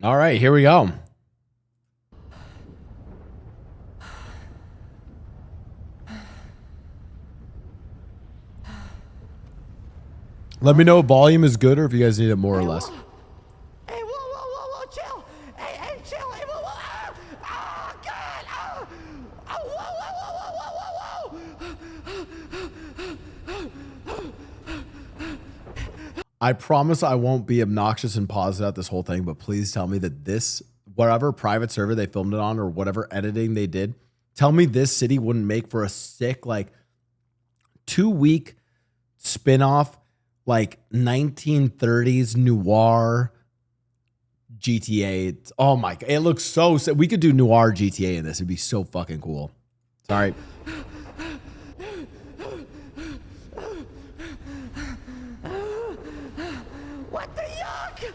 All right, here we go. Let me know if volume is good or if you guys need it more or less. Hey, whoa, chill. Hey, chill. Hey, whoa. Ah, God. Whoa. I promise I won't be obnoxious and pause throughout this whole thing, but please tell me that this, whatever private server they filmed it on or whatever editing they did, tell me this city wouldn't make for a sick, like, 2-week spin-off, like 1930s noir GTA. Oh my God. It looks so sick. We could do noir GTA in this. It'd be so fucking cool. Sorry. What the yuck?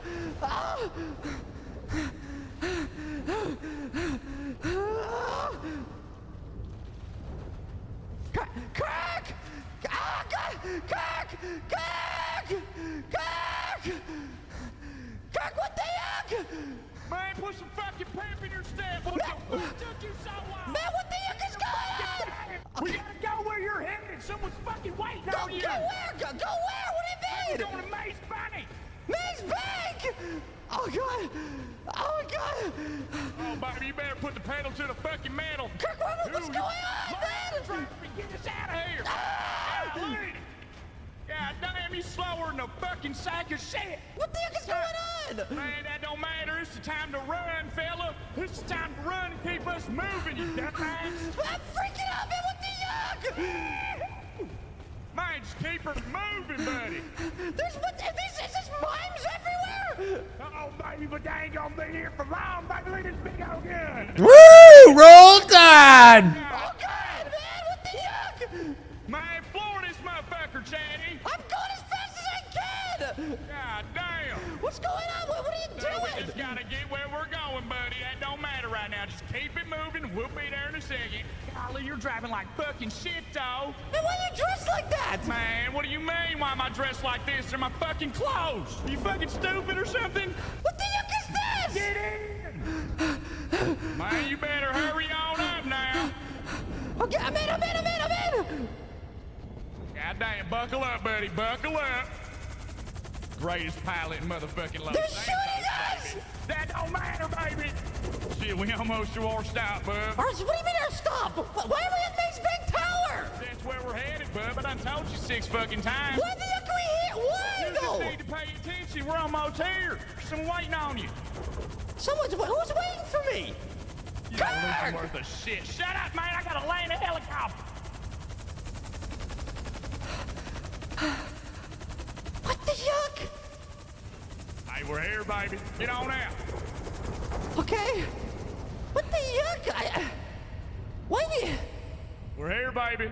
Crack! Crack, what the yuck? Man, put some fucking pep in your step. What took you so long? Man, what the yuck is going on? We gotta go where you're headed. Someone's fucking waiting on you. Go where? Go where? What do you mean? We're going to Maze Bunny. Maze Bank! Oh, God. Oh, my God. Oh, Bobby, you better put the pedal to the fucking metal. Kirk, what's going on, man? Get us out of here. Ah! God damn, you slower than a fucking sack of shit. What the heck is going on? Man, that don't matter. It's the time to run, fella. It's the time to run and keep us moving, you dumbass. I'm freaking out, man. What the yuck? Man, just keep her moving, buddy. Is this mimes everywhere? Oh, baby, but they ain't gonna be here for long, baby. Look at this big old gun. Woo! Roll Tide! Oh, God, man. What the yuck? Man, floor this motherfucker, Chatty. I'm going as fast as I can. God damn. What's going on? What are you So we doing? just gotta get where we're going, buddy. That don't matter right now. Just keep it moving. We'll be there in a second. Golly, you're driving like fucking shit, though. Man, why are you dressed like that? Man, what do you mean? Why am I dressed like this? They're my fucking clothes. Are you fucking stupid or something? What the yuck is this? Get in. Man, you better hurry on up now. Okay, I'm in. God damn, buckle up, buddy. Buckle up. Greatest pilot in motherfucking Los They're Santos, shooting us! baby. That don't matter, baby. Shit, we almost to our stop, bub. What do you mean our stop? Why are we at Maze Bank Tower? That's where we're headed, bub. I done told you 6 fucking times. Why the heck are we here? Why, You just though? need to pay attention. We're almost here. There's someone waiting on you. Who's waiting for me? You Kirk! worth of shit. Shut up, man. I gotta land a helicopter. What the yuck? Hey, we're here, baby. Get on out. Okay. What the yuck? We're here, baby.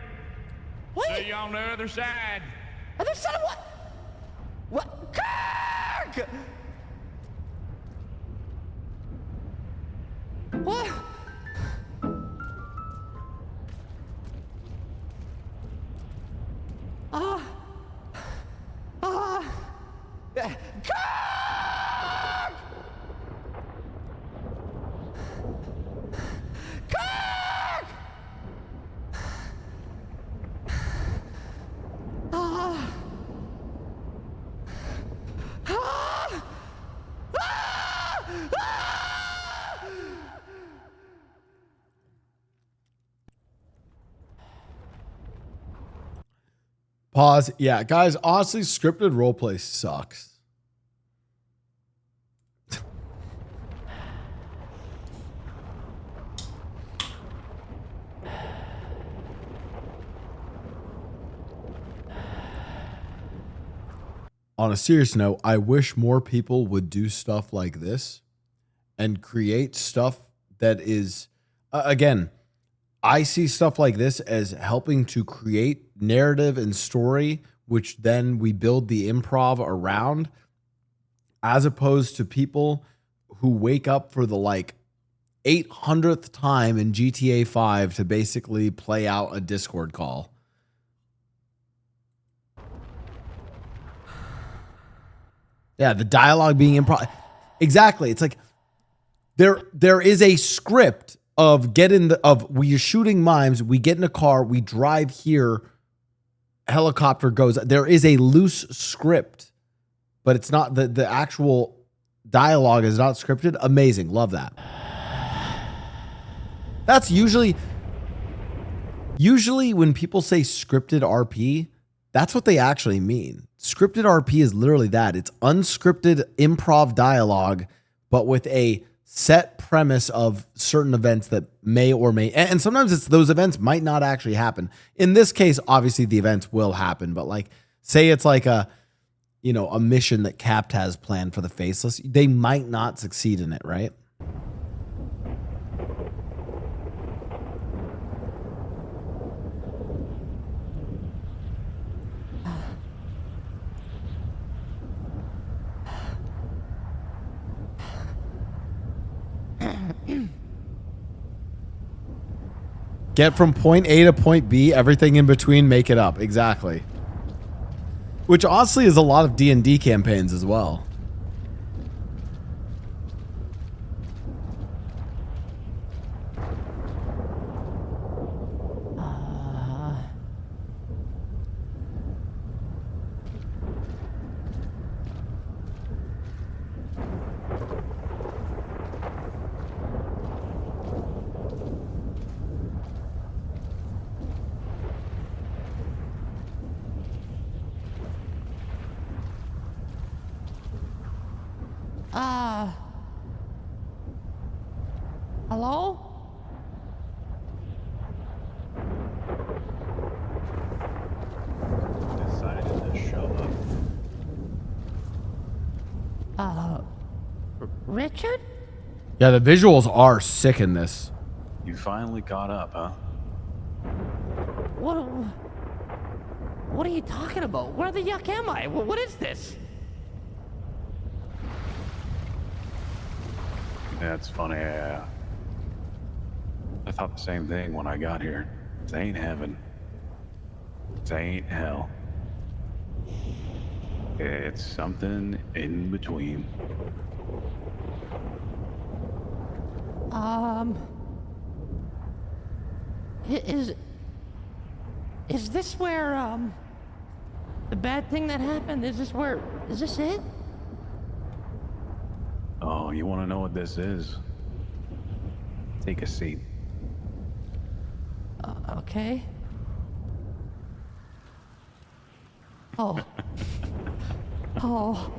What? See you on the other side. Other side of what? What? Kirk! What? Kirk! Kirk! Pause. Yeah, guys, honestly, scripted roleplay sucks. On a serious note, I wish more people would do stuff like this and create stuff that is, again, I see stuff like this as helping to create narrative and story, which then we build the improv around, as opposed to people who wake up for the like 800th time in GTA 5 to basically play out a Discord call. Yeah, the dialogue being improv. Exactly. It's like There is a script of we're shooting mimes, we get in a car, we drive here, helicopter goes. There is a loose script, but it's not the actual dialogue is not scripted. Amazing. Love that. That's usually when people say scripted RP, that's what they actually mean. Scripted RP is literally that. It's unscripted improv dialogue, but with a set premise of certain events that may or may, and sometimes it's those events might not actually happen. In this case, obviously the events will happen, but like say it's like a mission that Capt has planned for the Faceless, they might not succeed in it, right? Get from point A to point B, everything in between, make it up. Exactly. Which honestly is a lot of D&D campaigns as well. Hello? Decided to show up. Richard? Yeah, the visuals are sick in this. You finally caught up, huh? What are you talking about? Where the yuck am I? What is this? That's funny. I thought the same thing when I got here. This ain't heaven. This ain't hell. It's something in between. Is this where, the bad thing that happened, is this it? Oh, you want to know what this is? Take a seat. Okay. Oh. Oh.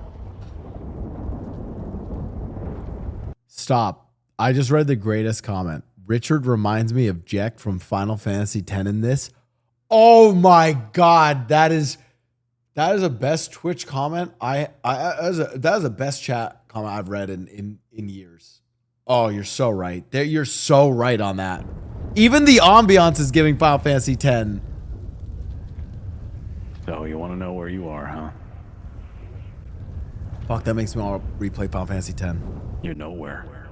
Stop. I just read the greatest comment. Richard reminds me of Jack from Final Fantasy X in this. Oh my God. That is a best Twitch comment. That is a best chat comment I've read in years. Oh, you're so right. You're so right on that. Even the ambiance is giving Final Fantasy X. So you want to know where you are, huh? Fuck, that makes me want to replay Final Fantasy X. You're nowhere.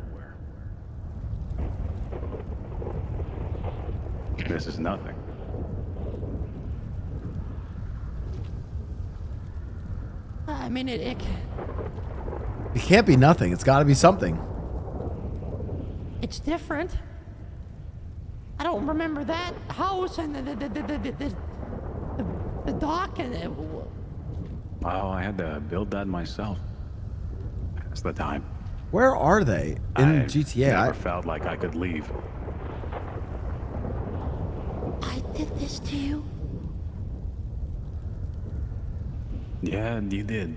This is nothing. I mean, It can't be nothing. It's got to be something. it's different. I don't remember that house and the dock and Oh, I had to build that myself. That's the time. Where are they in GTA? I never felt like I could leave. I did this to you. Yeah, you did.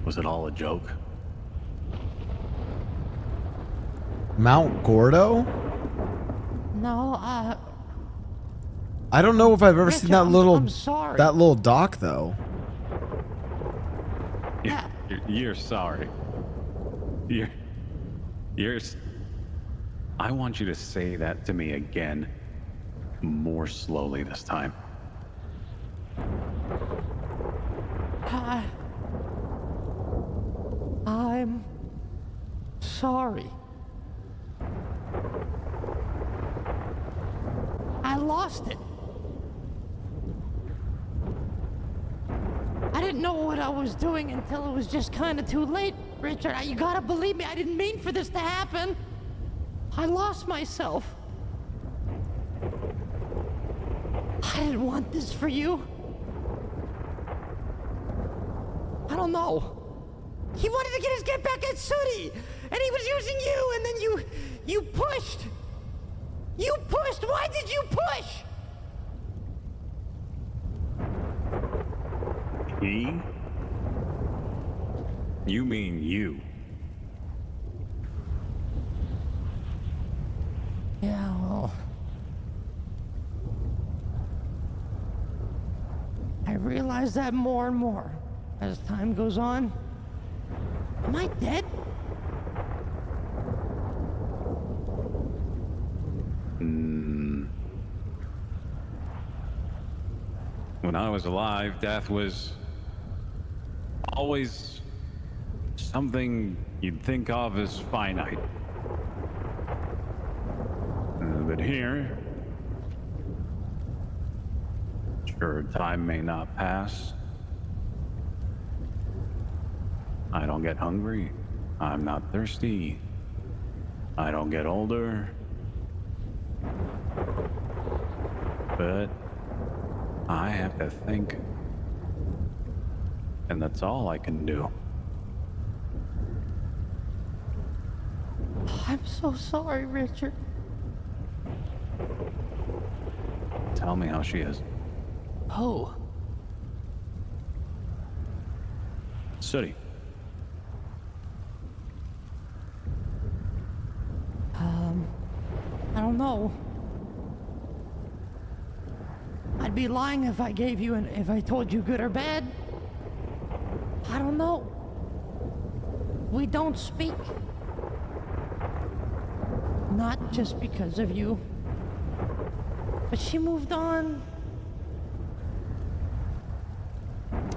Was it all a joke? Mount Gordo? No, I don't know if I've ever seen that I'm sorry. that little dock though. You're sorry. I want you to say that to me again, more slowly this time. I'm sorry. I lost it. I didn't know what I was doing until it was just kind of too late. Richard, you gotta believe me. I didn't mean for this to happen. I lost myself. I didn't want this for you. I don't know. He wanted to get back at Sooty, and he was using you, and then you pushed. You pushed. Why did you push? He? You mean you? Yeah, well, I realize that more and more as time goes on. Am I dead? When I was alive, death was always something you'd think of as finite. But here, sure, time may not pass. I don't get hungry. I'm not thirsty. I don't get older. But I have to think. And that's all I can do. I'm so sorry, Richard. Tell me how she is. Oh, Sooty. I don't know. I'd be lying if I gave you if I told you good or bad. I don't know. We don't speak. Not just because of you. But she moved on.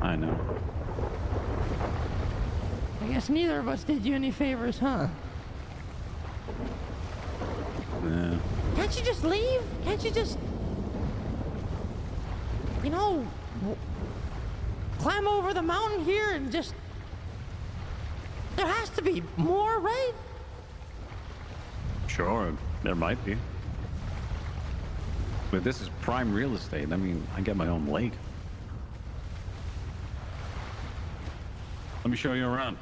I know. I guess neither of us did you any favors, huh? Yeah. Can't you just leave? Can't you just... You know... climb over the mountain here and just... There has to be more, right? Sure, there might be. But this is prime real estate. I mean, I get my own lake. Let me show you around.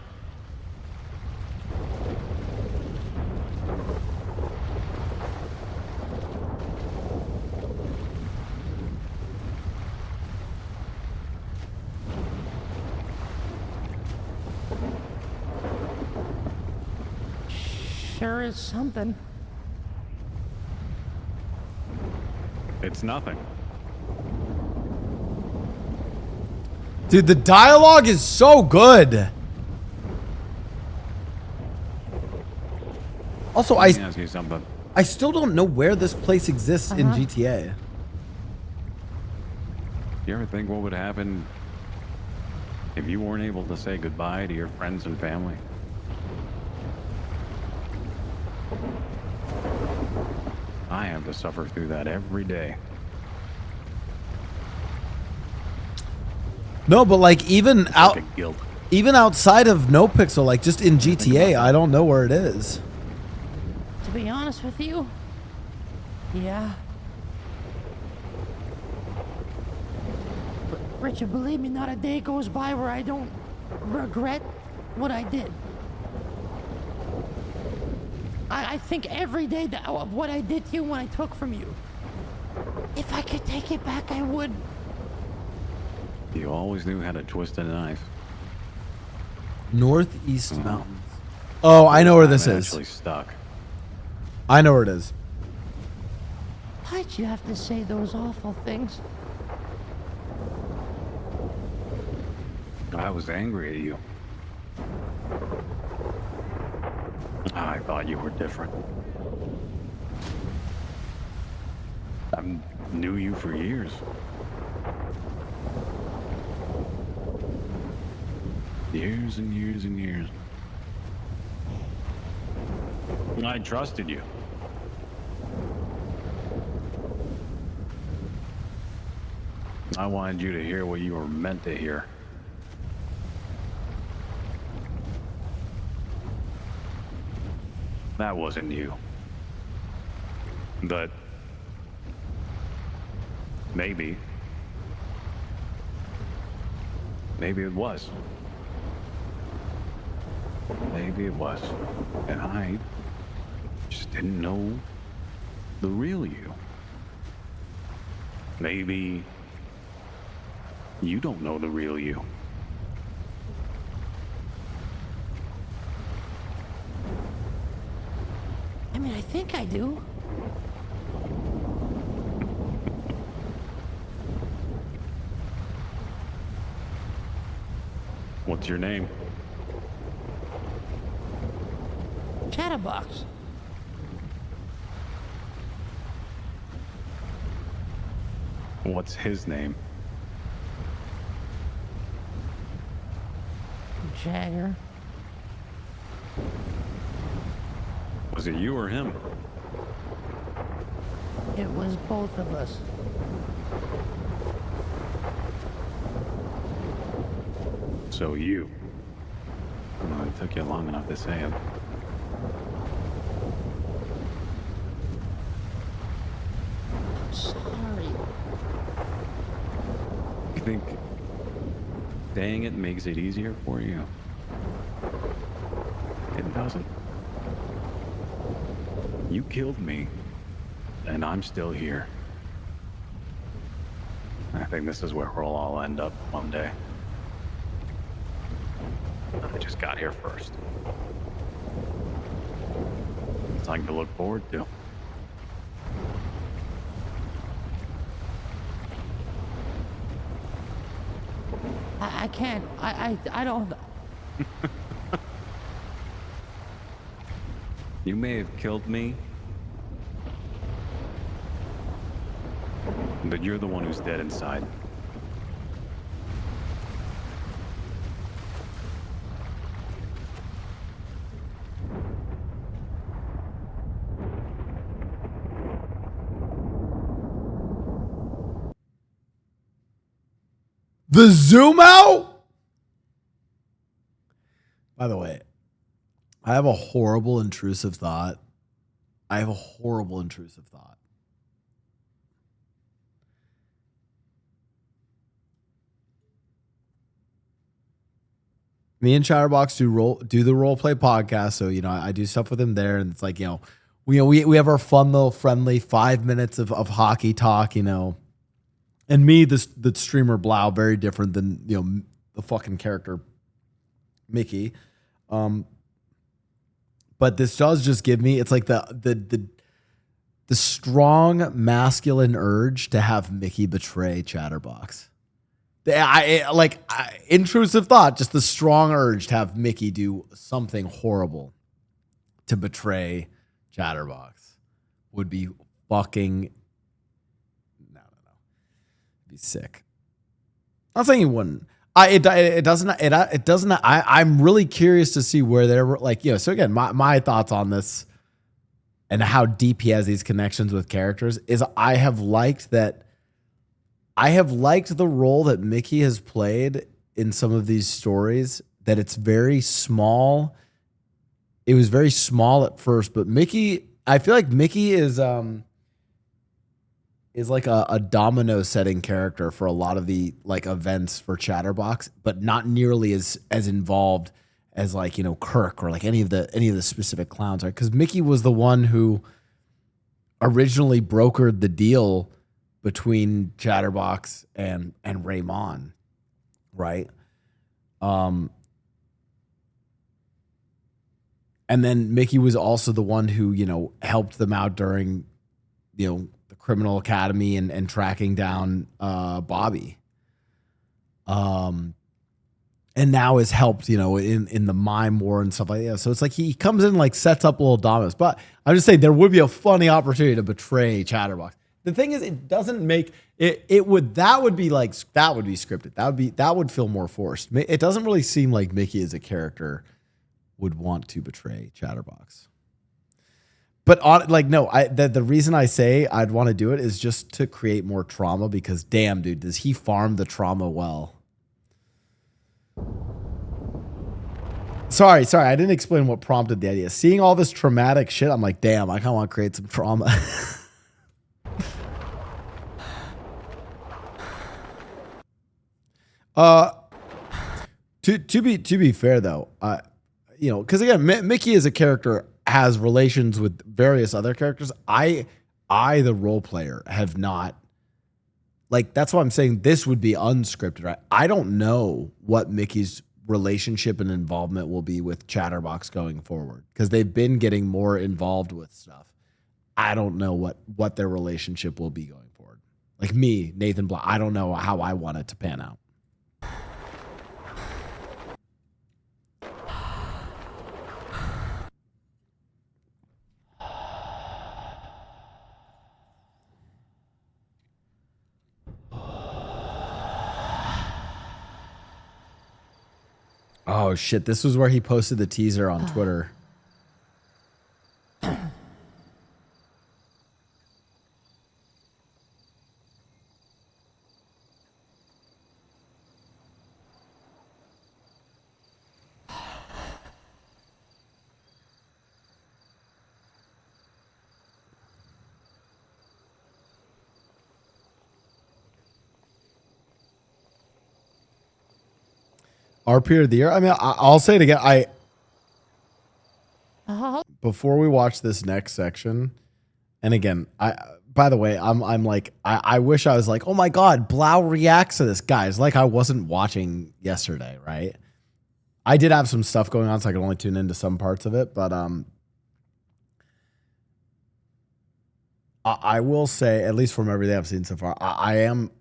Sure is something. It's nothing. Dude, the dialogue is so good. Also, Let me ask you something. I still don't know where this place exists in GTA. You ever think what would happen if you weren't able to say goodbye to your friends and family? I have to suffer through that every day. No, but like even out, Like a guilt. even outside of NoPixel, like just in GTA, I don't know where it is. To be honest with you, yeah. But Richard, believe me, not a day goes by where I don't regret what I did. I think every day of what I did to you when I took from you. If I could take it back, I would. You always knew how to twist a knife. Northeast Mountains. Oh, I know where this I'm is. actually stuck. I know where it is. Why'd you have to say those awful things? I was angry at you. I thought you were different. I knew you for years. Years and years and years. And I trusted you. I wanted you to hear what you were meant to hear. That wasn't you. But maybe it was. Maybe it was. And I just didn't know the real you. Maybe you don't know the real you. I mean, I think I do. What's your name? Chatterbox. What's his name? Jagger. Was it you or him? It was both of us. So you. Well, it took you long enough to say it. I'm sorry. You think saying it makes it easier for you? It doesn't. You killed me, and I'm still here. I think this is where we'll all end up one day. I just got here first. Something to look forward to. I can't. I don't. You may have killed me, but you're the one who's dead inside. The zoom out? By the way, I have a horrible intrusive thought. Me and Chatterbox do the role play podcast, so I do stuff with him there, and it's like we have our fun little friendly 5 minutes of hockey talk, and me the streamer Blau, very different than the fucking character Mickey, but this does just give me, it's like the strong masculine urge to have Mickey betray Chatterbox. Intrusive thought, just the strong urge to have Mickey do something horrible to betray Chatterbox would be fucking no. It'd be sick. I'm not saying he wouldn't. It doesn't. I'm really curious to see where they're like, so again, my thoughts on this and how deep he has these connections with characters is I have liked the role that Mickey has played in some of these stories, that it's very small. It was very small at first, but I feel like Mickey is like a domino setting character for a lot of the like events for Chatterbox, but not nearly as involved as like, Kirk or like any of the specific clowns, right? Because Mickey was the one who originally brokered the deal between Chatterbox and Raymond, right? And then Mickey was also the one who, helped them out during, the criminal academy and tracking down Bobby. And now has helped, in the mime war and stuff like that. So it's like he comes in, like sets up little dominoes. But I'm just saying there would be a funny opportunity to betray Chatterbox. The thing is, it doesn't make it. That would be scripted. That would feel more forced. It doesn't really seem like Mickey as a character would want to betray Chatterbox. But the reason I say I'd want to do it is just to create more trauma, because damn, dude, does he farm the trauma well? Sorry. I didn't explain what prompted the idea. Seeing all this traumatic shit, I'm like, damn, I kind of want to create some trauma. To be fair though, you know, because again, Mickey as a character has relations with various other characters. I the role player have not, like, that's why I'm saying this would be unscripted, right? I don't know what Mickey's relationship and involvement will be with Chatterbox going forward, because they've been getting more involved with stuff. I don't know what their relationship will be going forward. Like me, Nathan Blau, I don't know how I want it to pan out. Oh shit, this was where he posted the teaser on Twitter. RP of the year. I mean, I'll say it again. Before we watch this next section, and again, by the way, I'm like, I wish I was like, oh my god, Blau reacts to this, guys. Like I wasn't watching yesterday, right? I did have some stuff going on, so I could only tune into some parts of it, but I will say, at least from everything I've seen so far, I am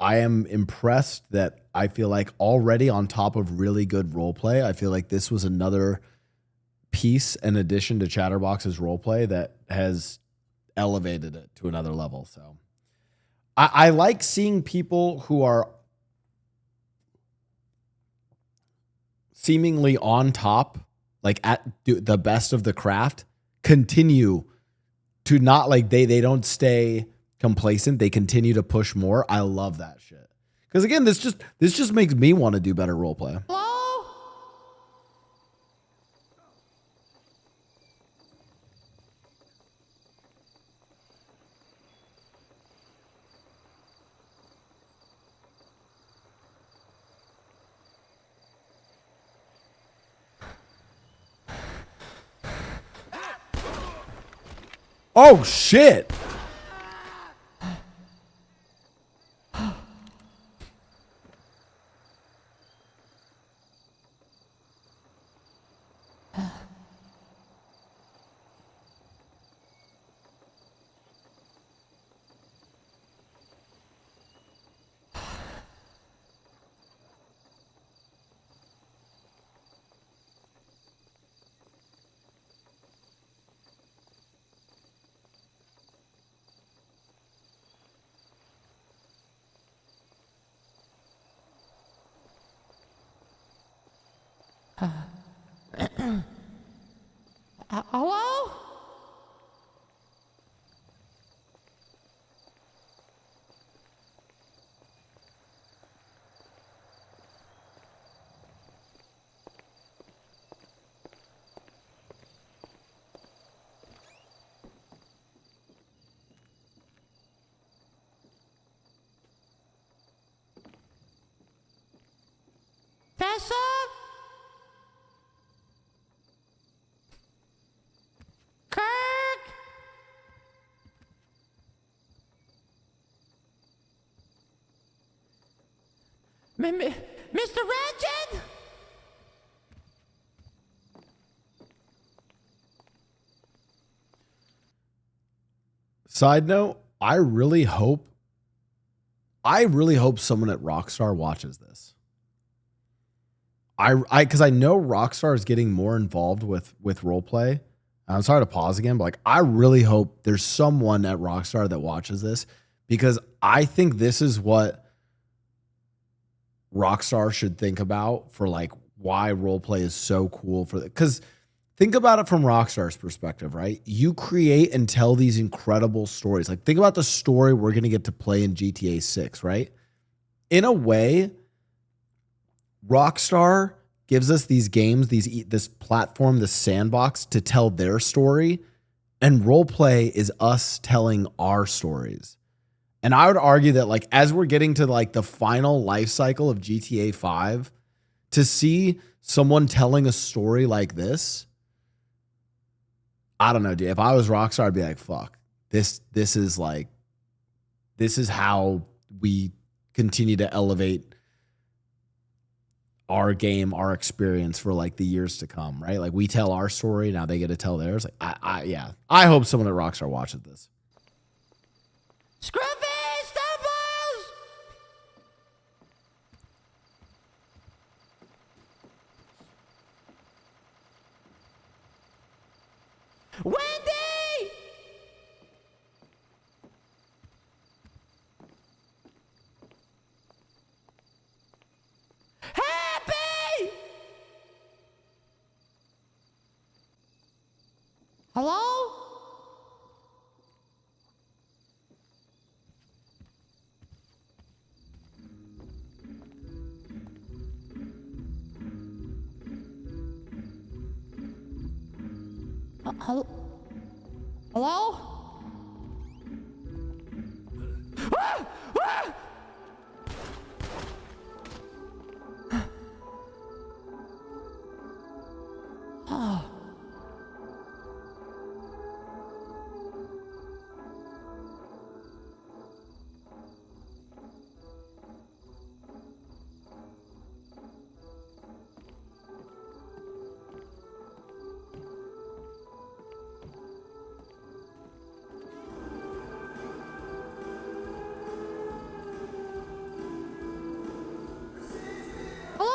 impressed that I feel like already on top of really good role play, I feel like this was another piece in addition to Chatterbox's role play that has elevated it to another level. So I like seeing people who are seemingly on top, like at the best of the craft, continue to not, like, they don't stay complacent. They continue to push more. I love that shit. Because again, this just makes me want to do better role play. Hello? Oh shit. Hello? Tessa? Kirk? Mr. Ratchet? Side note, I really hope someone at Rockstar watches this. Because I know Rockstar is getting more involved with roleplay. I'm sorry to pause again, but like I really hope there's someone at Rockstar that watches this, because I think this is what Rockstar should think about for like why roleplay is so cool for that. Because think about it from Rockstar's perspective, right? You create and tell these incredible stories. Like think about the story we're going to get to play in GTA 6, right? In a way, Rockstar gives us these games, this platform, this sandbox to tell their story, and role play is us telling our stories. And I would argue that like as we're getting to like the final life cycle of GTA 5, to see someone telling a story like this, I don't know, dude. If I was Rockstar, I'd be like, fuck. This is how we continue to elevate our game, our experience for like the years to come, right? Like we tell our story, now they get to tell theirs. Like I hope someone at Rockstar watches this. Scruffy Stumbles! Wendy! Happy! Hello? Hello? Hello? Ah! Ah! Oh. Hello?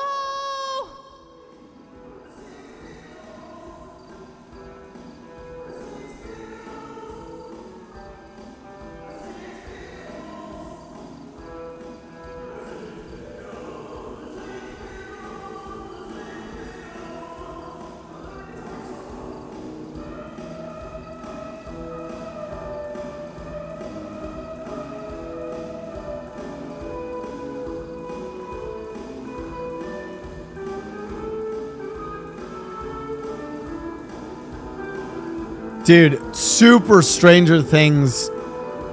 Dude, super Stranger Things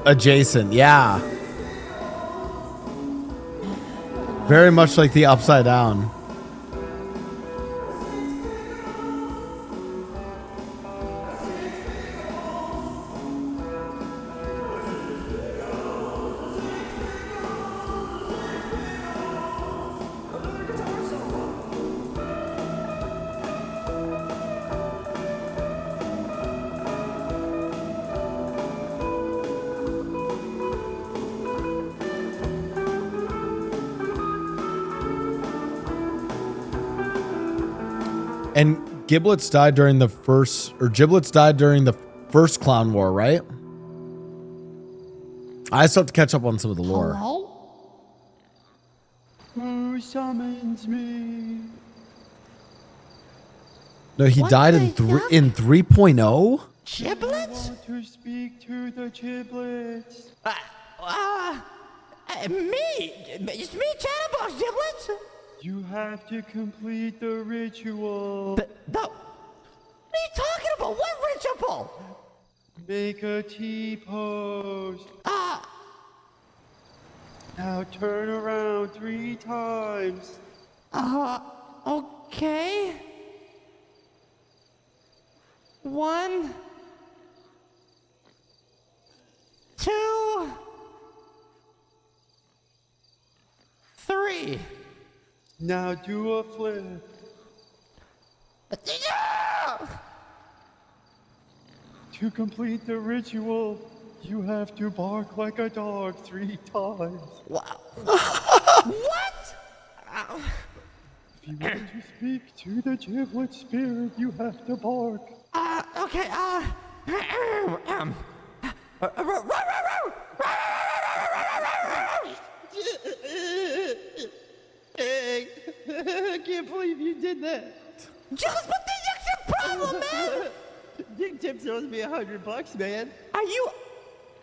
adjacent. Yeah. Very much like the Upside Down. And Giblets died during the first Clown War, right? I still have to catch up on some of the lore. Hello? Who summons me? No, he What died the in yuck? in 3.0? Giblets? Want to speak to the giblets? Me? It's me, Chatterbox Giblets? You have to complete the ritual. What are you talking about? What ritual? Make a T-pose. Now turn around 3 times. Okay. 1, 2, 3. Now do a flip. Yeah! To complete the ritual, you have to bark like a dog 3 times. What? If you want to speak to the giblet spirit, you have to bark. Okay, I can't believe you did that. Giblets, what the heck's your problem, man? Dick Tips owes me $100, man. Are you...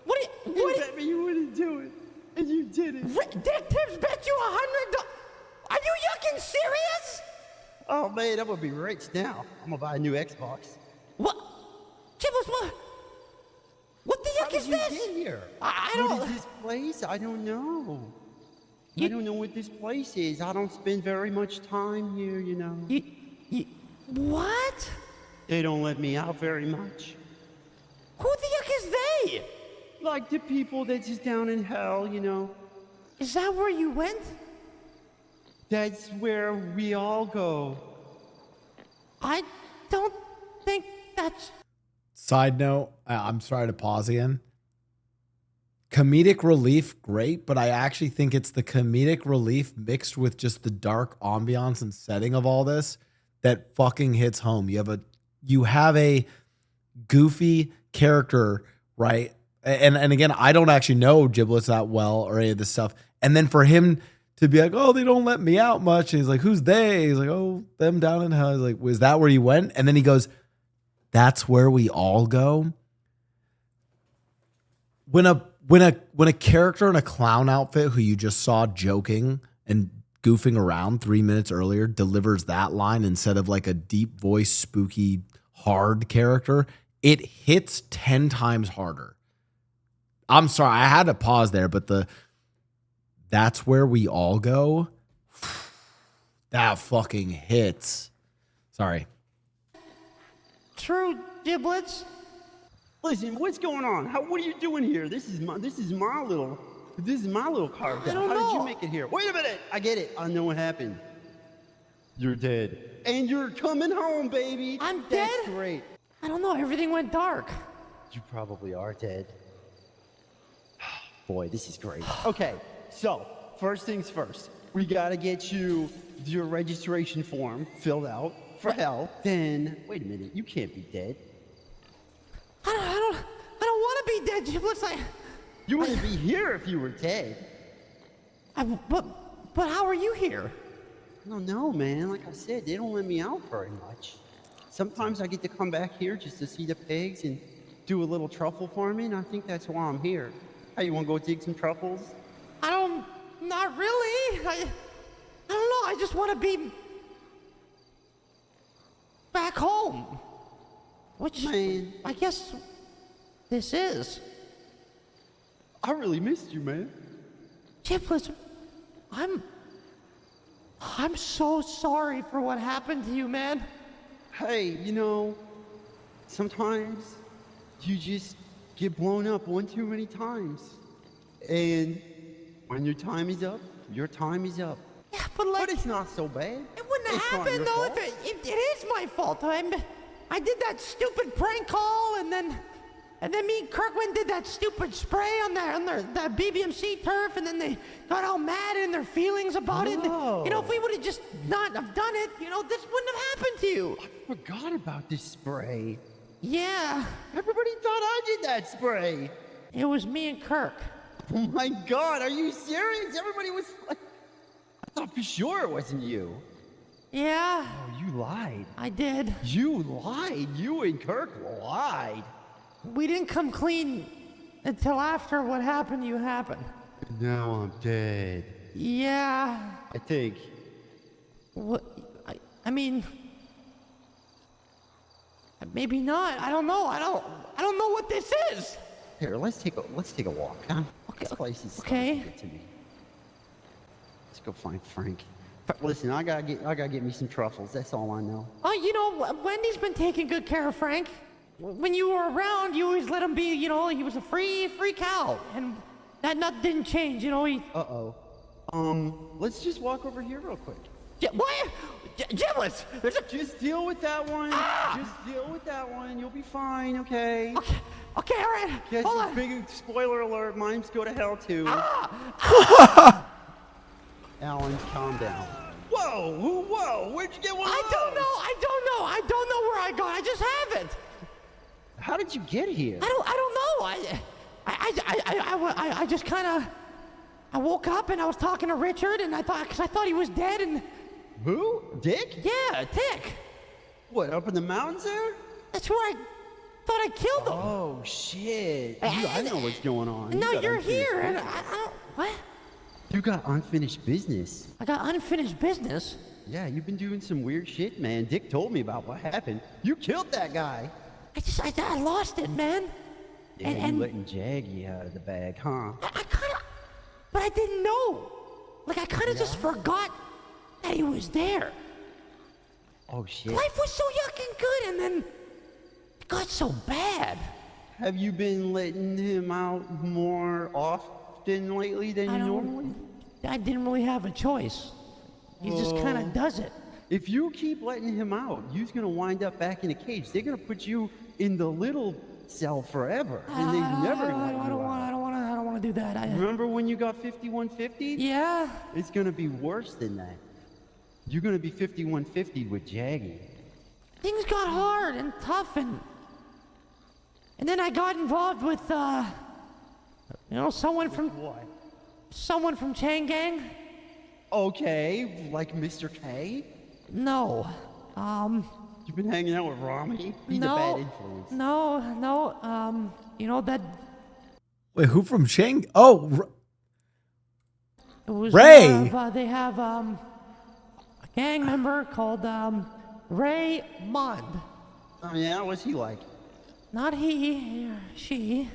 What You bet me you wouldn't do it, and you did it. Dick Tips bet you $100. Are you yucking serious? Oh man, I'm gonna be rich now. I'm gonna buy a new Xbox. What? Giblets, what the How heck did is you this? get here? I What don't. is this place? I don't know. I You- don't know what this place is. I don't spend very much time here, you know. What? They don't let me out very much. Who the heck is they? Like the people that's just down in hell, you know. Is that where you went? That's where we all go. I don't think that's. Side note, I'm sorry to pause again. Comedic relief, great, but I actually think it's the comedic relief mixed with just the dark ambiance and setting of all this that fucking hits home. You have a goofy character, right? And again, I don't actually know Giblets that well or any of this stuff. And then for him to be like, oh, they don't let me out much. And he's like, who's they? He's like, oh, them down in hell. He's like, was that where you went? And then he goes, that's where we all go. When a character in a clown outfit who you just saw joking and goofing around 3 minutes earlier delivers that line instead of like a deep voice, spooky, hard character, it hits 10 times harder. I'm sorry, I had to pause there, but that's where we all go. That fucking hits. Sorry. True, Giblets. Listen, what's going on? What are you doing here? This is my little carved I out. don't How did know. you make it here? Wait a minute. I get it. I know what happened. You're dead. And you're coming home, baby. I'm That's dead? great. I don't know. Everything went dark. You probably are dead. Boy, this is great. Okay, so first things first. We gotta get you your registration form filled out for hell. Then, wait a minute. You can't be dead. I don't want to be dead, Giblets. You wouldn't be here if you were dead. But how are you here? I don't know, man. Like I said, they don't let me out very much. Sometimes I get to come back here just to see the pigs and do a little truffle farming. I think that's why I'm here. Hey, you want to go dig some truffles? Not really. I don't know. I just want to be back home. Which, Man. I guess this is. I really missed you, man. Giblets, I'm so sorry for what happened to you, man. Hey, you know, sometimes you just get blown up one too many times. And when your time is up, your time is up. Yeah, but like, But it's not so bad. it wouldn't have It's not happened your though fault. if it is my fault. I did that stupid prank call, and then me and Kirk went and did that stupid spray on that BBMC turf, and then they got all mad in their feelings about it. And, you know, if we would have just not have done it, you know, this wouldn't have happened to you. I forgot about this spray. Yeah, Everybody thought I did that spray. it was me and Kirk. Oh my God, are you serious? Everybody was like, I thought for sure it wasn't you. Yeah, Oh, you lied. I did. You lied. You and Kirk lied. We didn't come clean until after what happened to you happened. Now I'm dead. Yeah. I think. What? I mean, maybe not. I don't know. I don't know what this is. Here, let's take a walk, huh? This place is starting to get to me. Let's go find Frank. Listen, I gotta get me some truffles. That's all I know. Oh, you know, Wendy's been taking good care of Frank. When you were around, you always let him be. You know, he was a free cow, and that didn't change. You know, he. Let's just walk over here real quick. What? Giblets! There's a. Just deal with that one. Ah! Just deal with that one. You'll be fine, okay? Okay, all right. Yes, Hold on. big spoiler alert. Mines go to hell too. Alan, calm down. Whoa! Whoa! Where'd you get one of I don't those? know. I don't know where I got. I just haven't. How did you get here? I don't know. I just kind of. I woke up and I was talking to Richard, and because I thought he was dead, and Who? Dick? yeah, Dick. What, up in the mountains there? That's where I thought I killed him. Oh, shit. I know what's going on. And now You got you're unfinished here, and business. I don't. What? You got unfinished business. I got unfinished business. Yeah, you've been doing some weird shit, man. Dick told me about what happened. You killed that guy. I lost it, man. Yeah, And you letting Jaggy out of the bag, huh? I kind of, but I didn't know. Like, I kind of just forgot that he was there. Oh, shit. Life was so yucking good, and then it got so bad. Have you been letting him out more often lately than you normally? I didn't really have a choice. He just kind of does it. If you keep letting him out, you're gonna wind up back in a cage. They're gonna put you in the little cell forever, and they're never gonna let you out. I don't want to do that. Remember when you got 5150? Yeah. It's gonna be worse than that. You're gonna be 5150 with Jaggy. Things got hard and tough, and then I got involved with someone from Chang Gang. Okay, like Mr. K? No. You've been hanging out with Rami? He's a bad influence. No. That Wait, who from Chang? Oh, it was Ray. They have a gang member called Raymond. Oh yeah, what's he like? Not he, she.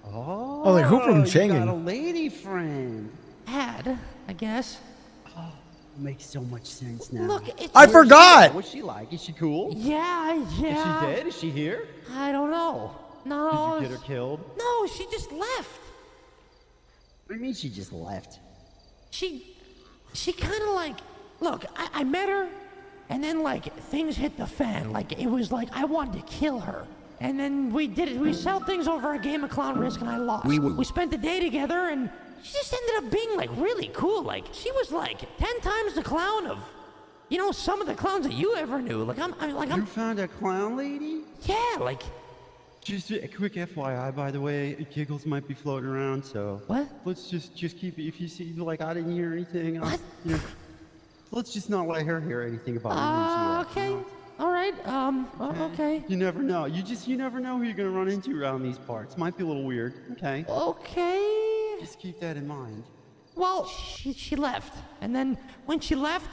Oh, like who from you Chang'an? got a lady friend. Had, I guess. Makes so much sense now. Look, it's I forgot. What's she like? Is she cool? Yeah. Is she dead? Is she here? I don't know. No. Did you get her killed? No, she just left. What do you mean she just left? She kind of like, look, I met her, and then like things hit the fan. Like it was like I wanted to kill her. And then we did it. We settled things over a game of clown risk, and I lost. We spent the day together, and she just ended up being like really cool. Like she was like 10 times the clown of, some of the clowns that you ever knew. Like You found a clown lady? yeah, like Just a quick FYI, by the way, giggles might be floating around, so what? let's just keep it. If you see like I didn't hear anything, What? let's just not let her hear anything about you. Okay, all right. Okay. You never know. You never know who you're gonna run into around these parts. Might be a little weird. Okay. Okay. Just keep that in mind. Well, she left, and then when she left,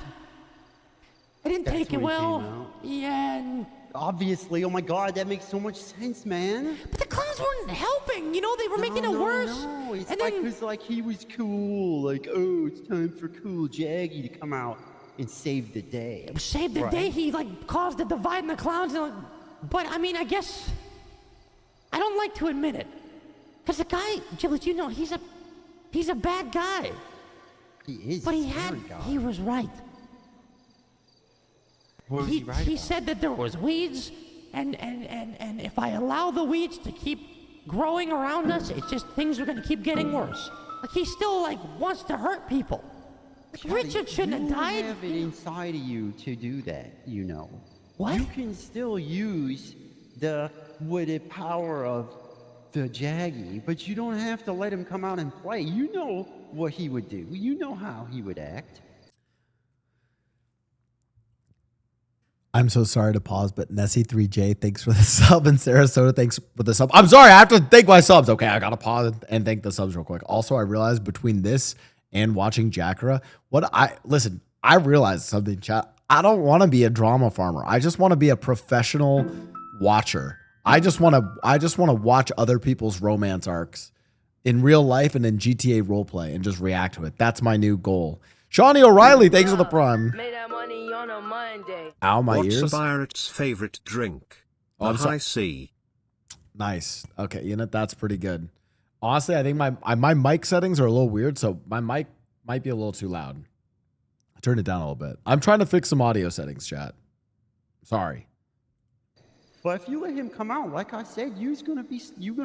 I didn't That's take it when it well. came out. Yeah, and Obviously, oh my God, that makes so much sense, man. but the clowns weren't helping. They were making it worse. No, it's and like then it's like he was cool. Like, oh, it's time for cool Jaggy to come out and save the day. saved the day. He like caused a divide in the clowns, and but I mean, I guess I don't like to admit it, because the guy, Gillis, he's a bad guy. He is. But a scary guy. he was right. What was he right He about? said that there was weeds, and if I allow the weeds to keep growing around us, it's just things are gonna keep getting worse. Like he still like wants to hurt people. Like Richard shouldn't have died. You have it inside of you to do that, What? You can still use the wooded power of the Jaggy, but you don't have to let him come out and play. You know what he would do. You know how he would act. I'm so sorry to pause, but Nessie3J, thanks for the sub, and Sarasota, thanks for the sub. I'm sorry, I have to thank my subs. Okay, I gotta pause and thank the subs real quick. Also, I realized between this and watching Jackra, I realized something, chat. I don't want to be a drama farmer. I just want to be a professional watcher. I just want to watch other people's romance arcs in real life and in GTA roleplay and just react to it. That's my new goal. Shawnee O'Reilly, thanks for the prime. Made that money on a Monday. Ow, my What's ears. a pirate's favorite drink? Oh, I'm The high C. Nice. Okay, that's pretty good. Honestly, I think my mic settings are a little weird, so my mic might be a little too loud. I turned it down a little bit. I'm trying to fix some audio settings, chat. Sorry. But if you let him come out, like I said, you're gonna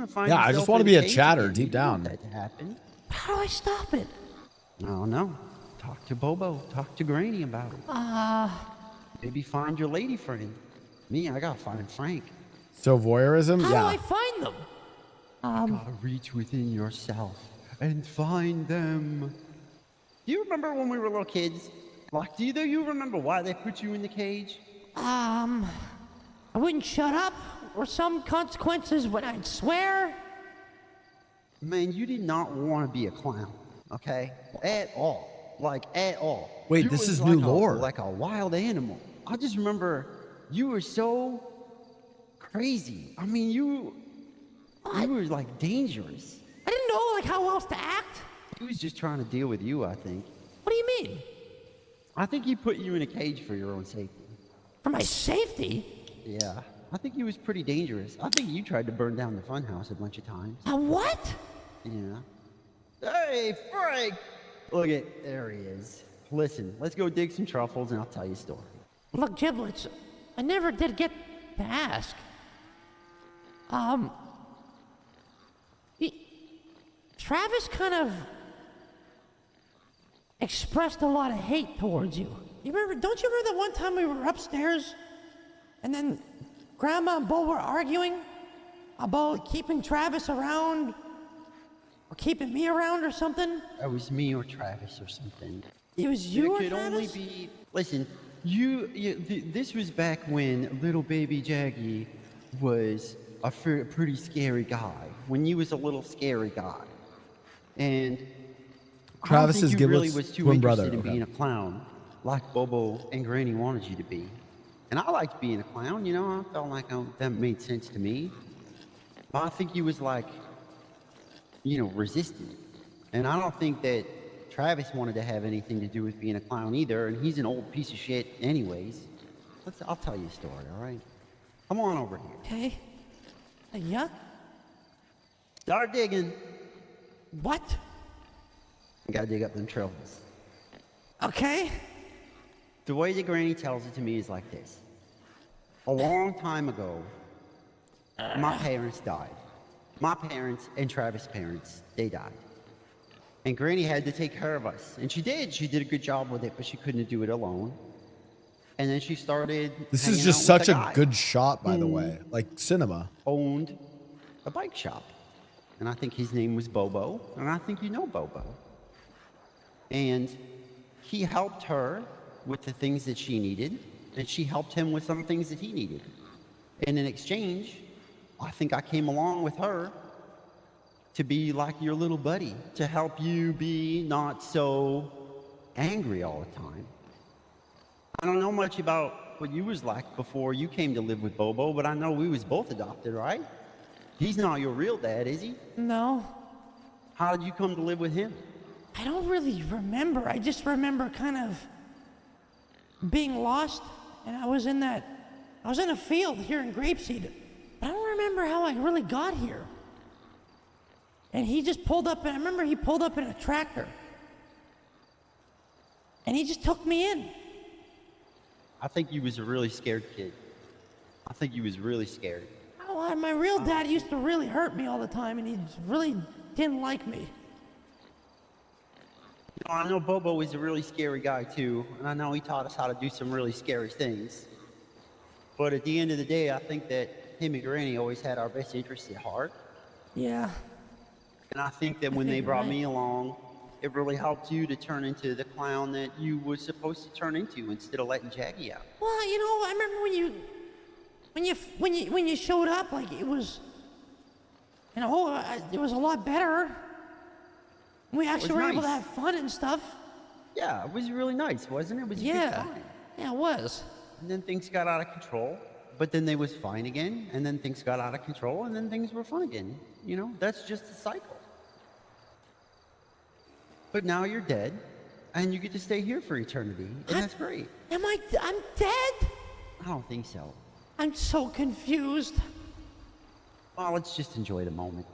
find. Yeah, I yourself just want to in be a cage chatter again. deep You don't want down. that to happen. How do I stop it? I don't know. Talk to Bobo. Talk to Granny about it. Maybe find your lady friend. Me, I gotta find Frank. So voyeurism, How yeah. do I find them? Gotta reach within yourself and find them. Do you remember when we were little kids? Like, do you remember why they put you in the cage? I wouldn't shut up, or some consequences when I'd swear. Man, you did not want to be a clown, okay? At all. like at all. Wait, You this was is like new lore. like a wild animal. I just remember you were so crazy. I mean, you were like dangerous. I didn't know like how else to act. He was just trying to deal with you, I think. What do you mean? I think he put you in a cage for your own safety. For my safety? Yeah, I think he was pretty dangerous. I think you tried to burn down the funhouse a bunch of times. What? Yeah. Hey, Frank! Look there he is. Listen, let's go dig some truffles and I'll tell you a story. Look, Giblets, I never did get to ask. Travis kind of expressed a lot of hate towards you. You remember? Don't you remember that one time we were upstairs, and then Grandma and Bo were arguing about keeping Travis around, or keeping me around, or something? It was me or Travis or something. It was you or It could only Travis? be. Listen, this was back when little baby Jaggy was a pretty scary guy. When you was a little scary guy, and Travis I don't is think you really Giblet's was too twin interested brother, in okay. being a clown, like Bobo and Granny wanted you to be. And I liked being a clown. You know, I felt like that made sense to me. But I think you was like, resistant. And I don't think that Travis wanted to have anything to do with being a clown either, and he's an old piece of shit anyways. I'll tell you a story, all right? Come on over here. Okay. Yeah? Start digging. What? You gotta dig up them truffles. Okay. The way the granny tells it to me is like this. A long time ago, my parents died. My parents and Travis' parents, they died. And Granny had to take care of us. And she did. She did a good job with it, but she couldn't do it alone. And then she started. This is hanging just out with such a a guy good shot, by the who way. Like cinema. Owned a bike shop. And I think his name was Bobo. And I think you know Bobo. And he helped her with the things that she needed. And she helped him with some things that he needed. And in exchange, I think I came along with her to be like your little buddy, to help you be not so angry all the time. I don't know much about what you was like before you came to live with Bobo, but I know we was both adopted, right? He's not your real dad, is he? No. How did you come to live with him? I don't really remember. I just remember kind of being lost, and I was in a field here in Grapeseed. But I don't remember how I really got here. And he just pulled up, and I remember he pulled up in a tractor. And he just took me in. I think you was a really scared kid. I think you was really scared. Oh, my real dad used to really hurt me all the time, and he really didn't like me. I know Bobo was a really scary guy too, and I know he taught us how to do some really scary things. But at the end of the day, I think that him and Granny always had our best interests at heart. Yeah. And I think that when think they you're brought right. me along, it really helped you to turn into the clown that you were supposed to turn into instead of letting Jaggy out. Well, I remember when you showed up, like it was, it was a lot better. We actually were able to nice. have fun and stuff. Yeah, it was really nice, wasn't it? It was a good Yeah. time. Yeah, it was. And then things got out of control, but then they was fine again, and then things got out of control, and then things were fun again. That's just a cycle. But now you're dead, and you get to stay here for eternity, and that's great. I'm dead? I don't think so. I'm so confused. Well, let's just enjoy the moment.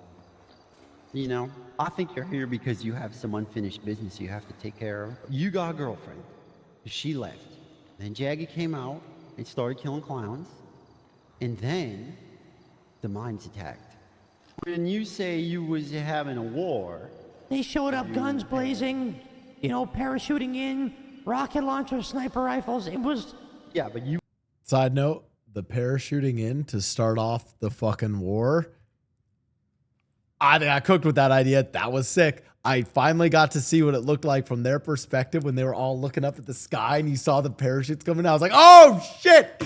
I think you're here because you have some unfinished business you have to take care of. You got a girlfriend. She left. Then Jaggy came out and started killing clowns. And then the mines attacked. When you say you was having a war, They showed up, guns blazing, parachuting in, rocket launchers, sniper rifles. It was. yeah, but you Side note, the parachuting in to start off the fucking war. I think I cooked with that idea. That was sick. I finally got to see what it looked like from their perspective when they were all looking up at the sky and you saw the parachutes coming out. I was like, oh shit.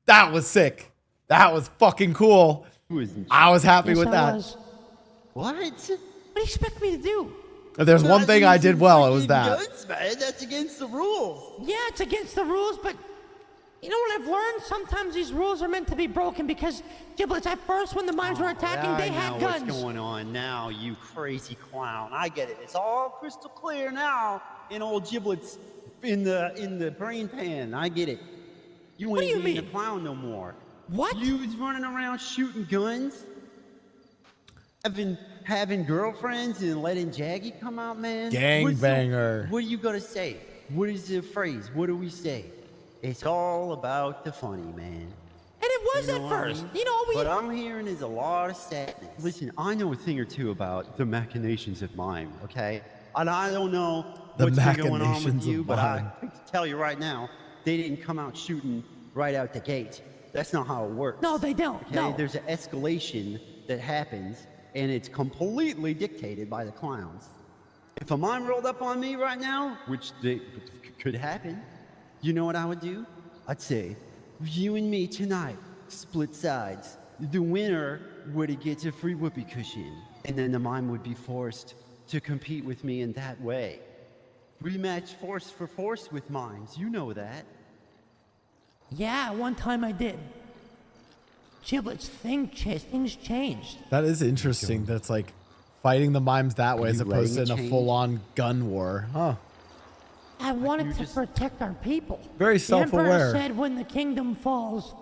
That was sick. That was fucking cool. was in I was happy Yes, with I that. was. What? What do you expect me to do? If there's one thing I did well, it was that. Guns, man. That's against the rules. Yeah, it's against the rules, but you know what I've learned? Sometimes these rules are meant to be broken because, Giblets, at first when the mimes were attacking, they had guns. What's going on now, you crazy clown? I get it. It's all crystal clear now in old Giblets in the brain pan. I get it. You What do ain't you being a mean? clown no more. What? You was running around shooting guns, having girlfriends and letting Jaggy come out, man. Gangbanger. What are you gonna say? What is the phrase? What do we say? It's all about the funny, man. And it was You know at what I first. mean? You know, What I'm hearing is a lot of sadness. Listen, I know a thing or two about the machinations of mime, okay? And I don't know The what's been going on with machinations you, of but I mime. can tell you right now, they didn't come out shooting right out the gate. That's not how it works. No, they don't. Okay? No. There's an escalation that happens, and it's completely dictated by the clowns. If a mime rolled up on me right now, which could happen, you know what I would do? I'd say, you and me tonight, split sides. The winner would get a free whoopee cushion, and then the mime would be forced to compete with me in that way. Rematch force for force with mimes, you know that. Yeah, one time I did. Giblets, things changed. That is interesting. That's like fighting the mimes that way as You opposed to in letting a it change? full-on gun war. Huh. I wanted you to just- protect our people. Very The self-aware. Emperor said when the kingdom falls,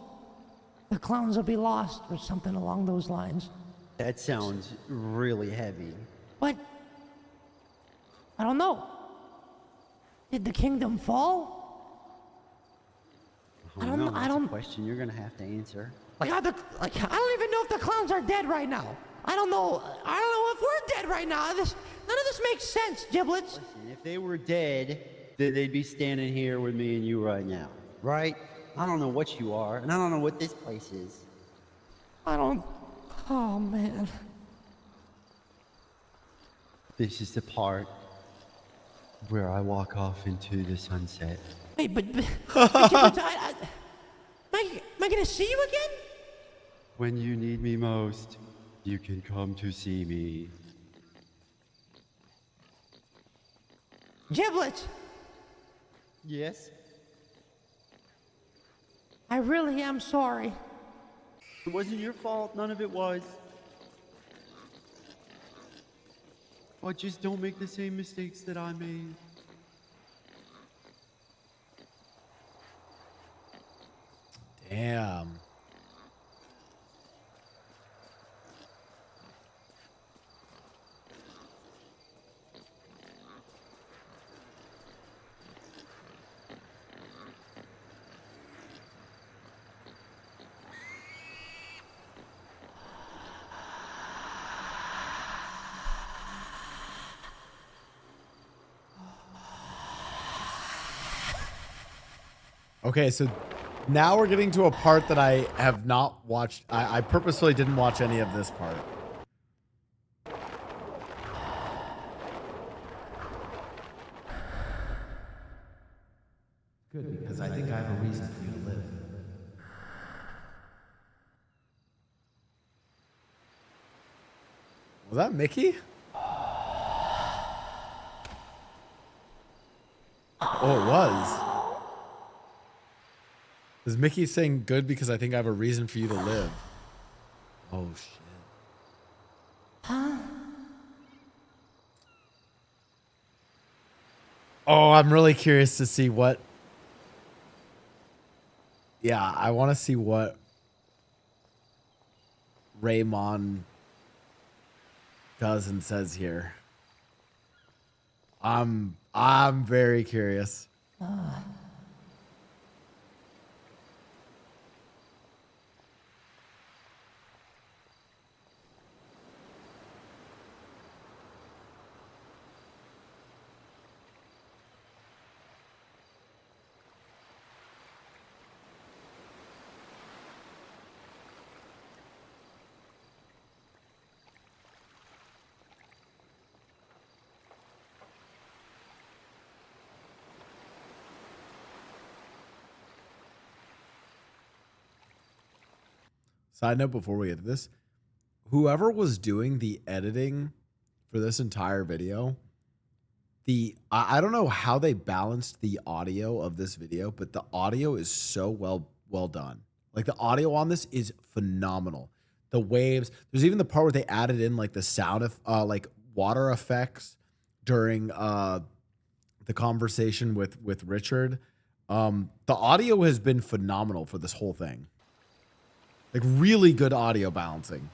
the clowns will be lost, or something along those lines. That sounds really heavy. But I don't know. Did the kingdom fall? I don't know. That's a question you're gonna have to answer. I don't even know if the clowns are dead right now. I don't know if we're dead right now. None of this makes sense, Giblets. Listen, if they were dead, then they'd be standing here with me and you right now, right? I don't know what you are, and I don't know what this place is. Oh man. This is the part where I walk off into the sunset. Wait, but Giblets, am I gonna see you again? When you need me most, you can come to see me. Giblets, Yes? I really am sorry. It wasn't your fault. None of it was. But just don't make the same mistakes that I made. Damn. Okay, so now we're getting to a part that I have not watched. I purposefully didn't watch any of this part. Good, because I think I have a reason for you to live. Was that Mickey? Oh, it was. Is Mickey saying good because I think I have a reason for you to live? Oh, shit. Oh, I'm really curious to see what... Yeah, I want to see what Raymond does and says here. I'm very curious. Side note before we get to this, whoever was doing the editing for this entire video I don't know how they balanced the audio of this video, but the audio is so well done. Like the audio on this is phenomenal. The waves. There's even the part where they added in like the sound of like water effects during the conversation with Richard. The audio has been phenomenal for this whole thing. Like really good audio balancing.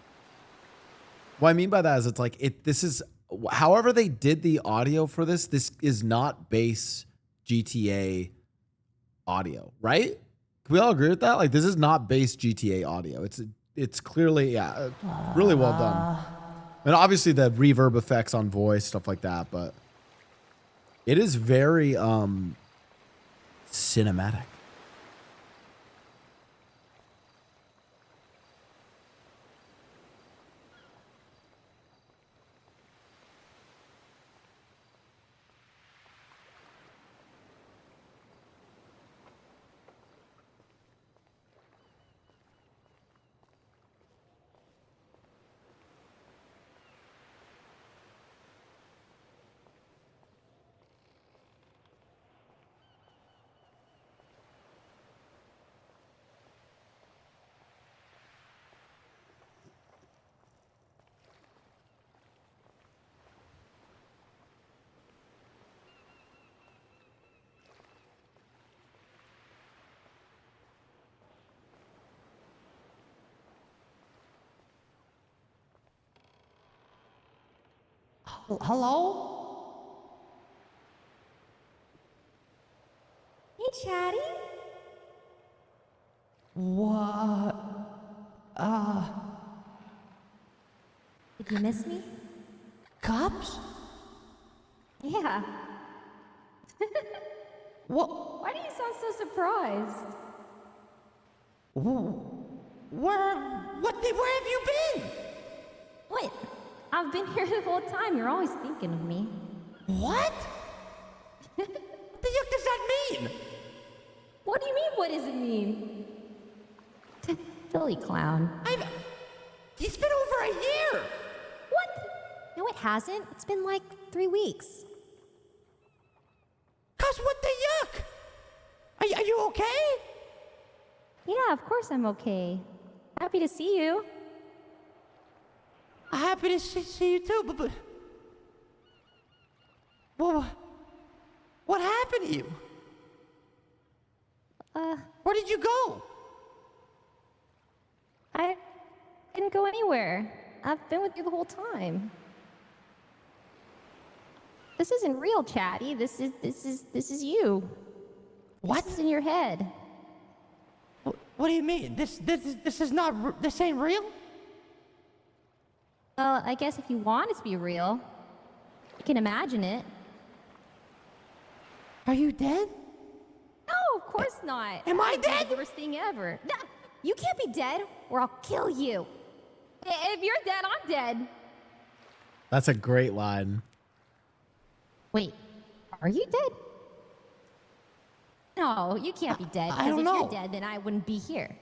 What I mean by that is it's like this is however they did the audio for this is not base GTA audio, right? Can we all agree with that? Like this is not base GTA audio. It's clearly really well done. And obviously the reverb effects on voice, stuff like that, but it is very cinematic. Hello? Hey, Chatty. What? Did you miss me? Cups? Yeah. What? Why do you sound so surprised? Where have you been? What? I've been here the whole time. You're always thinking of me. What? What the heck does that mean? What do you mean, what does it mean? Silly clown. It's been over a year. What? No, it hasn't. It's been like 3 weeks. Cuz what the yuck? Are you okay? Yeah, of course I'm okay. Happy to see you. Happy to see you too, but well, what happened to you? Where did you go? I didn't go anywhere. I've been with you the whole time. This isn't real, Chatty. This is you. What? This is in your head. What do you mean? This ain't real? Well, I guess if you want it to be real, you can imagine it. Are you dead? No, of course not. Am I That'd be dead? The worst thing ever. No, you can't be dead, or I'll kill you. If you're dead, I'm dead. That's a great line. Wait, are you dead? No, you can't be dead. I don't if know. you're dead, then I wouldn't be here.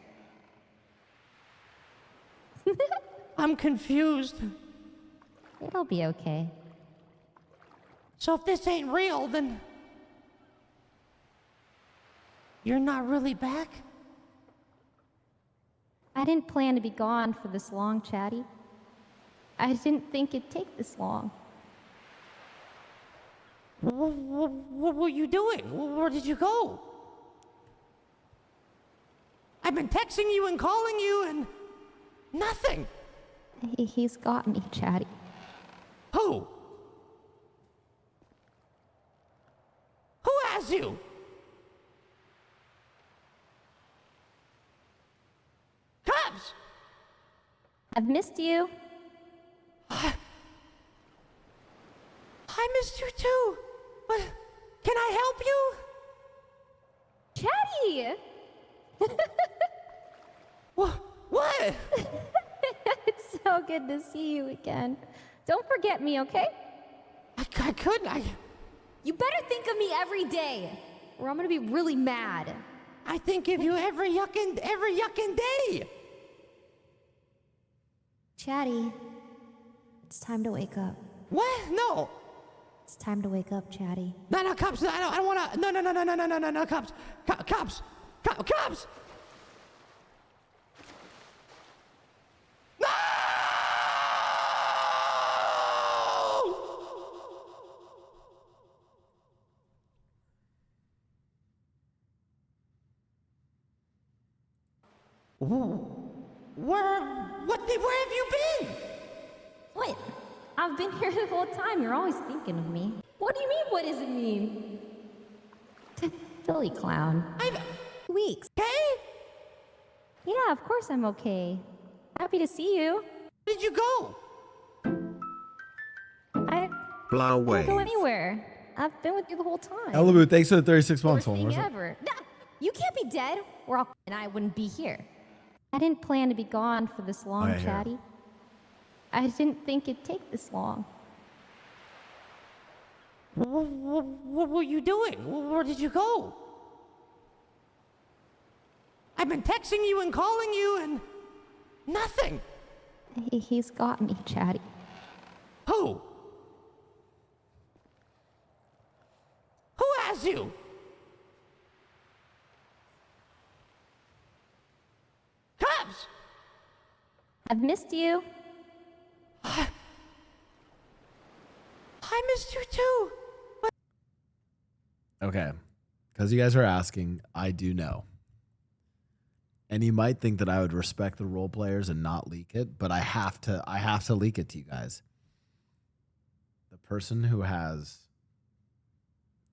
I'm confused. It'll be okay. So if this ain't real, then you're not really back? I didn't plan to be gone for this long, Chatty. I didn't think it'd take this long. What were you doing? Where did you go? I've been texting you and calling you and nothing. He's got me, Chatty. Who? Who has you? Cubs! I've missed you. I missed you too. But can I help you? Chatty! What? It's so good to see you again. Don't forget me, okay? I couldn't. You better think of me every day, or I'm gonna be really mad. I think of you every yuckin' day. Chatty, it's time to wake up. What? No. It's time to wake up, Chatty. No, cops. I don't want to. No, cops. Cops. Cops. No! Where have you been? What? I've been here the whole time. You're always thinking of me. What do you mean, what does it mean? Silly clown. Weeks. Okay? Yeah, of course I'm okay. Happy to see you. Where did you go? I Blau didn't go wave. anywhere. I've been with you the whole time. Elibu, thanks for the 36 months. Worst Hold on, thing where's it? ever. No, you can't be dead, and I wouldn't be here. I didn't plan to be gone for this long, yeah, here. Chatty. I didn't think it'd take this long. What were you doing? Where did you go? I've been texting you and calling you and nothing. He's got me, Chatty. Who? Who has you? Cops! I've missed you. I missed you too. Okay. Because you guys are asking, I do know. And you might think that I would respect the role players and not leak it, but I have to leak it to you guys. The person who has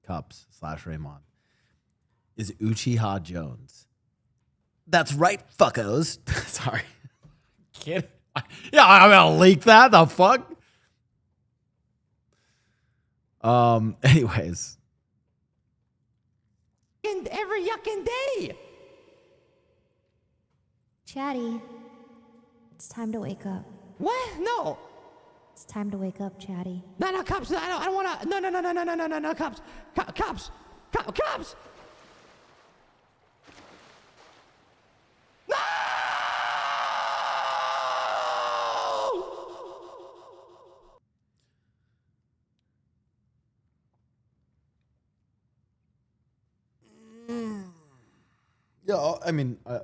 Cups / Raymond is Uchiha Jones. That's right, fuckos. Sorry. Can't. Yeah, I'm gonna leak that. The fuck? Anyways. And every yucking day. Chatty, it's time to wake up. What? No. It's time to wake up, Chatty. No, cops. I don't want to. No, cops. Cops. Cops. No! Yeah, I mean, I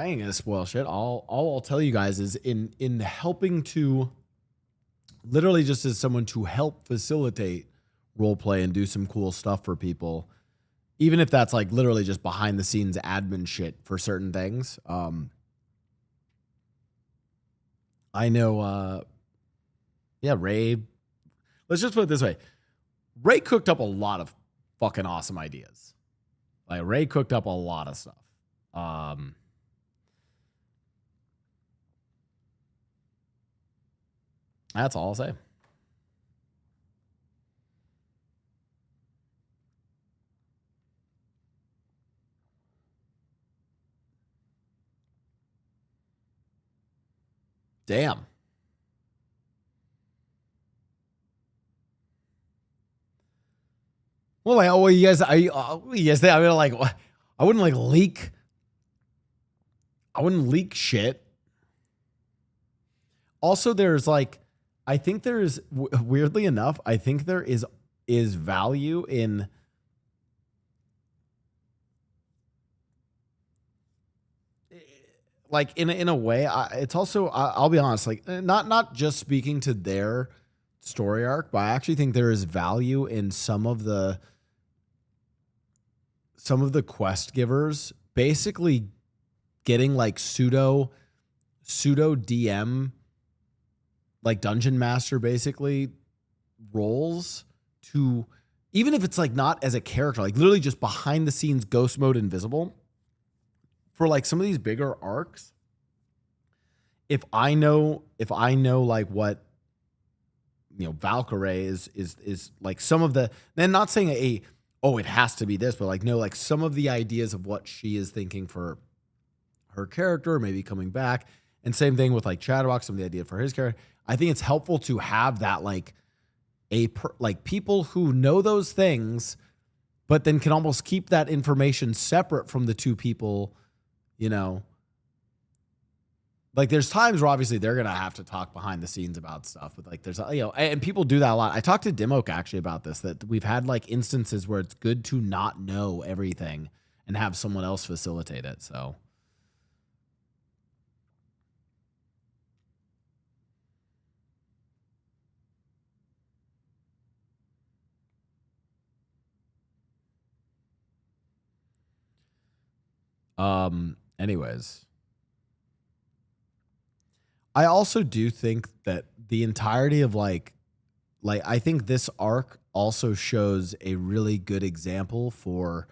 ain't gonna spoil shit. All I'll tell you guys is in helping to, literally just as someone to help facilitate role play and do some cool stuff for people, even if that's like literally just behind the scenes admin shit for certain things. I know, yeah, Ray. Let's just put it this way: Ray cooked up a lot of fucking awesome ideas. Like Ray cooked up a lot of stuff. That's all I'll say. Damn. Well, like, oh, you guys think I'm gonna like, I wouldn't like leak. I wouldn't leak shit. Also, there's like, I think there's weirdly enough, I think there is value in like in a way. It's also I'll be honest, like not just speaking to their story arc, but I actually think there is value in some of the quest givers basically getting like pseudo DM, like dungeon master basically roles to, even if it's like not as a character, like literally just behind the scenes ghost mode invisible for like some of these bigger arcs. If I know like what, you know, Valkyrie is like some of the, then not saying it has to be this, but like, no, like some of the ideas of what she is thinking for her character, maybe coming back. And same thing with like Chatterbox, some of the idea for his character. I think it's helpful to have that like like people who know those things, but then can almost keep that information separate from the two people, you know, like there's times where obviously they're gonna have to talk behind the scenes about stuff, but like there's and people do that a lot. I talked to Dimok actually about this, that we've had like instances where it's good to not know everything and have someone else facilitate it. So anyways, I also do think that the entirety of like I think this arc also shows a really good example for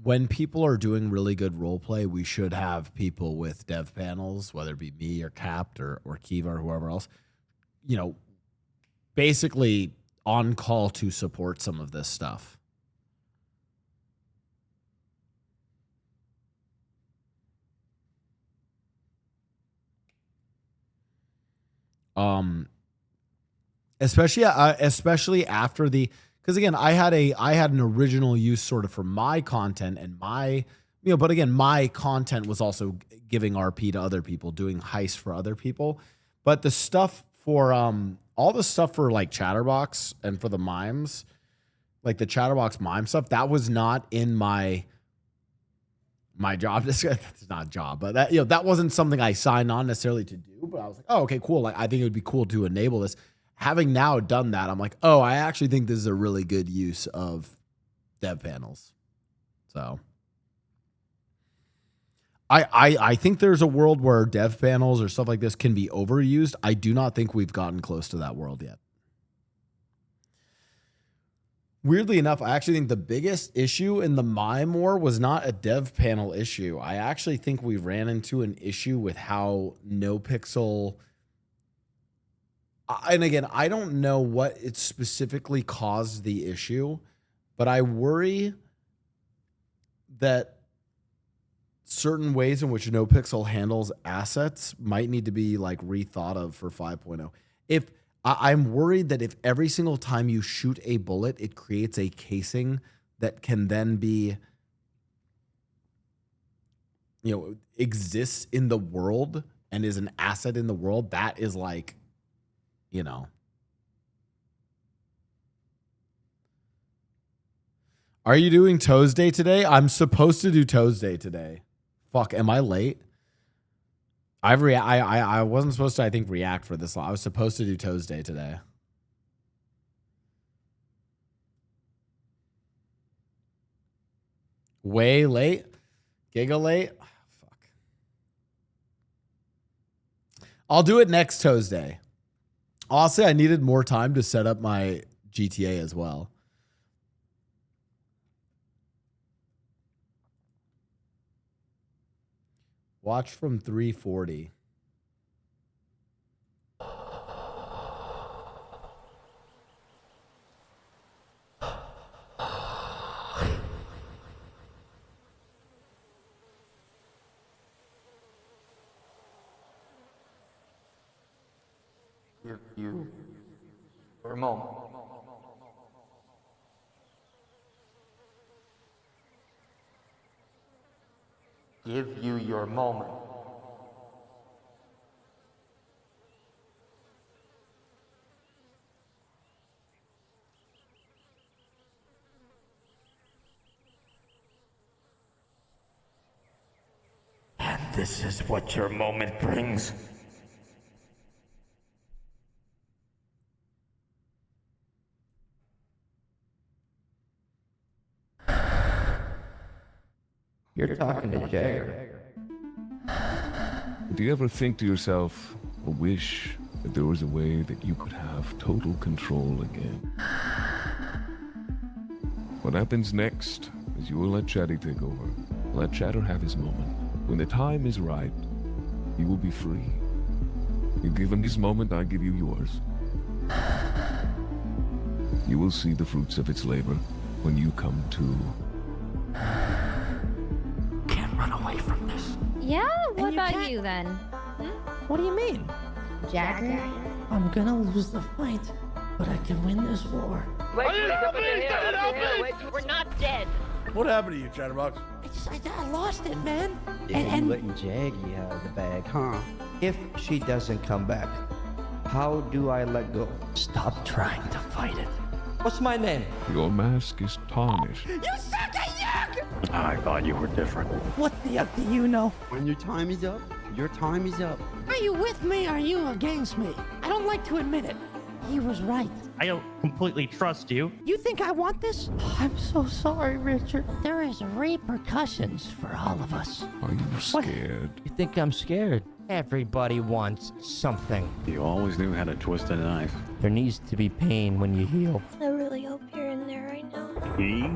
when people are doing really good role play. We should have people with dev panels, whether it be me or Capt or Kiva or whoever else, basically on call to support some of this stuff. Especially after because again, I had an original use sort of for my content and my, but again, my content was also giving RP to other people, doing heists for other people. But the stuff for, all the stuff for like Chatterbox and for the mimes, like the Chatterbox mime stuff, that was not in my job. That's not a job, but that, that wasn't something I signed on necessarily to do, but I was like, oh, okay, cool. Like, I think it would be cool to enable this. Having now done that, I'm like, oh, I actually think this is a really good use of dev panels. So I think there's a world where dev panels or stuff like this can be overused. I do not think we've gotten close to that world yet. Weirdly enough, I actually think the biggest issue in the mime war was not a dev panel issue. I actually think we ran into an issue with how NoPixel, and again, I don't know what it specifically caused the issue, but I worry that certain ways in which NoPixel handles assets might need to be like rethought of for 5.0. I'm worried that if every single time you shoot a bullet, it creates a casing that can then be, exists in the world and is an asset in the world, that is like, Are you doing Toes Day today? I'm supposed to do Toes Day today. Fuck, am I late? I wasn't supposed to, I think, react for this long. I was supposed to do Toes Day today. Way late? Giga late? Oh, fuck. I'll do it next Toes Day. Honestly, I needed more time to set up my GTA as well. Watch from 340. Give you for a moment. Give you your moment. And this is what your moment brings. You're talking to Jagger. Do you ever think to yourself, or wish that there was a way that you could have total control again? What happens next is you will let Chatty take over. Let Chatter have his moment. When the time is right, he will be free. You give him his moment, I give you yours. You will see the fruits of its labor when you come to. Run away from this. Yeah? What about you then? What do you mean? Jagger? I'm gonna lose the fight, but I can win this war. Wait, we're not dead. What happened to you, Chatterbox? I lost it, man. Yeah, you letting Jaggy out of the bag, huh? If she doesn't come back, how do I let go? Stop trying to fight it. What's my name? Your mask is tarnished. You suck at yuck! I thought you were different. What the yuck do you know? When your time is up, your time is up. Are you with me or are you against me? I don't like to admit it. He was right. I don't completely trust you. You think I want this? I'm so sorry, Richard. There is repercussions for all of us. Are you scared? You think I'm scared? Everybody wants something. You always knew how to twist a knife. There needs to be pain when you heal. I really hope you're in there right now. He?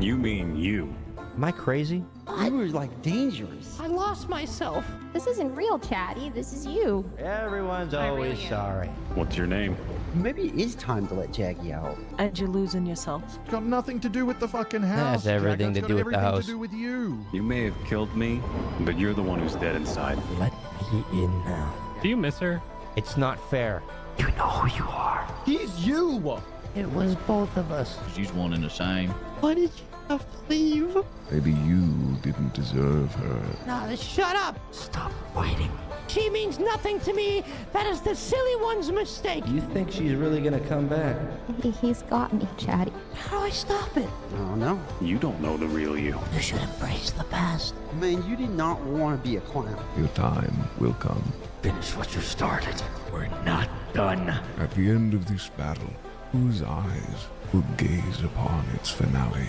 You mean you. Am I crazy? You were like dangerous. I lost myself. This isn't real, Chatty. This is you. Everyone's always sorry. What's your name? Maybe it is time to let Jaggy out. And you're losing yourself. It's got nothing to do with the fucking house. Has everything Jack. to do with the house. It's got everything to do with you. You may have killed me, but you're the one who's dead inside. Let me in now. Do you miss her? It's not fair. You know who you are. He's you. It was both of us. She's one and the same. Why did you have to leave? Maybe you didn't deserve her. Nah, shut up. Stop waiting. She means nothing to me. That is the silly one's mistake. You think she's really gonna come back? Maybe he's got me, Chatty. How do I stop it? Oh no. You don't know the real you. You should embrace the past. Man, you did not want to be a clown. Your time will come. Finish what you started. We're not done. At the end of this battle, whose eyes will gaze upon its finale?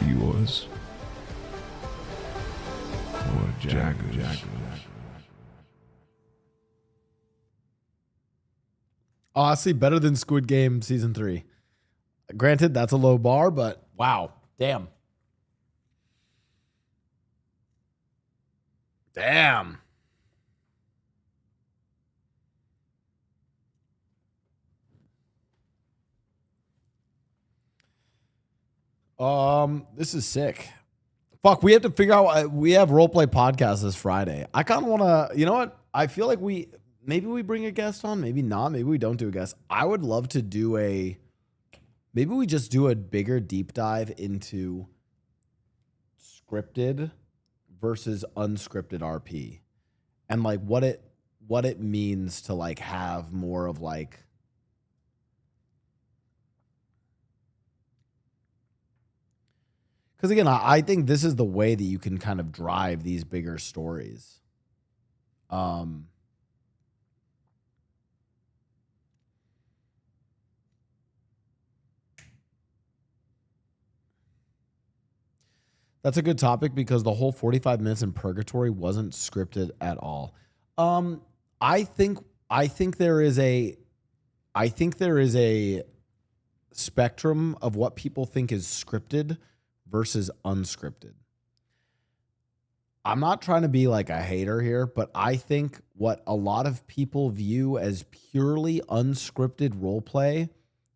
Yours or Jagger's? Honestly, better than Squid Game Season 3. Granted, that's a low bar, but wow. Damn. Damn. This is sick. Fuck, we have to figure out. We have roleplay podcast this Friday. I kind of want to. You know what? I feel like maybe we bring a guest on. Maybe not. Maybe we don't do a guest. I would love to do a. Maybe we just do a bigger deep dive into scripted versus unscripted RP, and like what it means to like have more of like. Because again, I think this is the way that you can kind of drive these bigger stories. That's a good topic because the whole 45 minutes in Purgatory wasn't scripted at all. I think there is a spectrum of what people think is scripted versus unscripted. I'm not trying to be like a hater here, but I think what a lot of people view as purely unscripted role play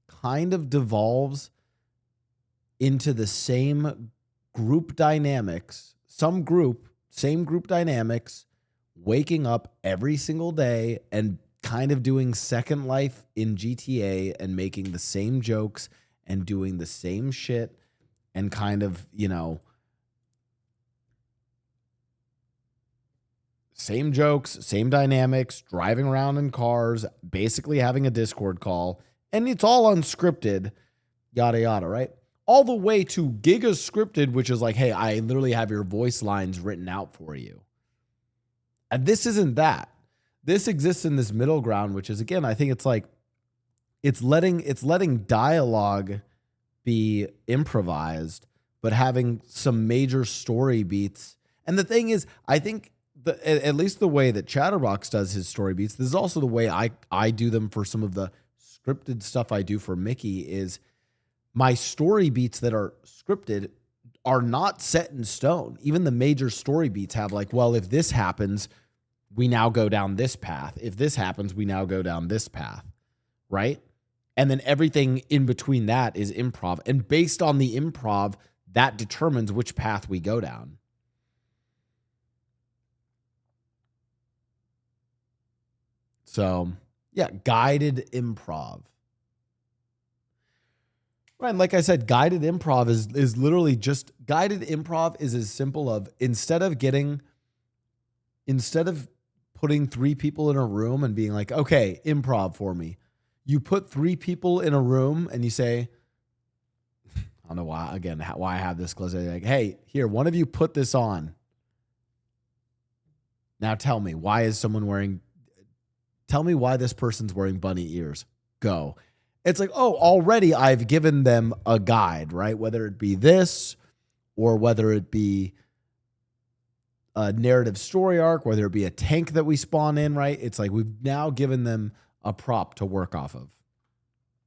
kind of devolves into the same group dynamics, same group dynamics, waking up every single day and kind of doing Second Life in GTA and making the same jokes and doing the same shit and kind of, same jokes, same dynamics, driving around in cars, basically having a Discord call, and it's all unscripted, yada, yada, right? All the way to giga scripted, which is like, hey, I literally have your voice lines written out for you. And this isn't that. This exists in this middle ground, which is, again, I think it's like, it's letting dialogue be improvised, but having some major story beats. And the thing is, I think at least the way that Chatterbox does his story beats, this is also the way I do them for some of the scripted stuff I do for Mickey, is my story beats that are scripted are not set in stone. Even the major story beats have like, well, if this happens, we now go down this path. If this happens, we now go down this path, right? And then everything in between that is improv. And based on the improv, that determines which path we go down. So, yeah, guided improv. Right. And like I said, guided improv is literally just guided improv is as simple of instead of putting 3 people in a room and being like, okay, improv for me. You put 3 people in a room and you say, I don't know why, again, why I have this close. Like, hey, here, one of you put this on. Now tell me, tell me why this person's wearing bunny ears. Go. It's like, oh, already I've given them a guide, right? Whether it be this or whether it be a narrative story arc, whether it be a tank that we spawn in, right? It's like we've now given them a prop to work off of.